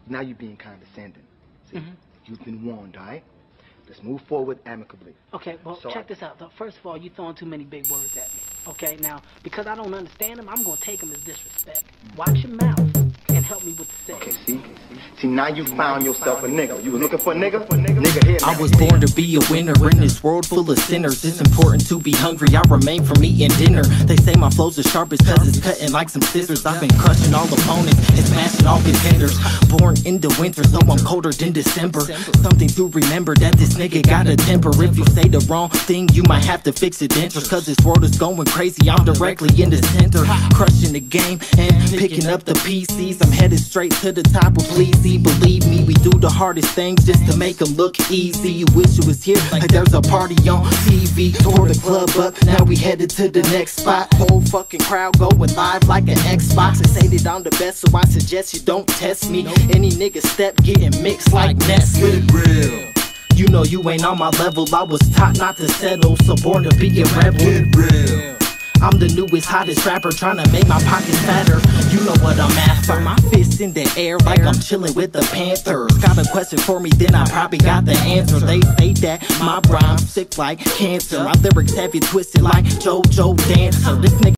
Now you're being condescending. See, you've been warned, all right? Let's move forward amicably. Okay, well, So check this out. First of all, you throwing too many big words at me. Okay, now, because I don't understand them, I'm going to take them as disrespect. Watch your mouth and help me with the Okay, sex. see, now you found yourself a nigga. You were looking for a nigga? Nigga here. I was born to be a winner in this world full of sinners. It's important to be hungry. I remain from eating dinner. They say my flow's the sharpest cause it's cutting like some scissors. I've been crushing all opponents and smashing all contenders. Born in the winter, so I'm colder than December. Something to remember, that this nigga got a temper. If you say the wrong thing, you might have to fix it dentures. Cause this world is going crazy, I'm directly in the center. Crushing the game and picking up the PCs. I'm headed straight to the top, well please believe me, we do the hardest things just to make them look easy. You wish you was here, like there's a party on TV. Tore the club up, now we headed to the next spot. Whole fucking crowd going live like an Xbox. They say that I'm the best, so I suggest you don't test me. Any nigga step getting mixed like Nestle. Real. You know you ain't on my level, I was taught not to settle, so born to be a rebel. Get real. I'm the newest, hottest rapper, trying to make my pockets fatter. You know what I'm after. My fists in the air like I'm chilling with the Panthers. Got a question for me, then I probably got the answer. They say that my rhyme's sick like cancer. My lyrics have you twisted like JoJo Dancer. This nigga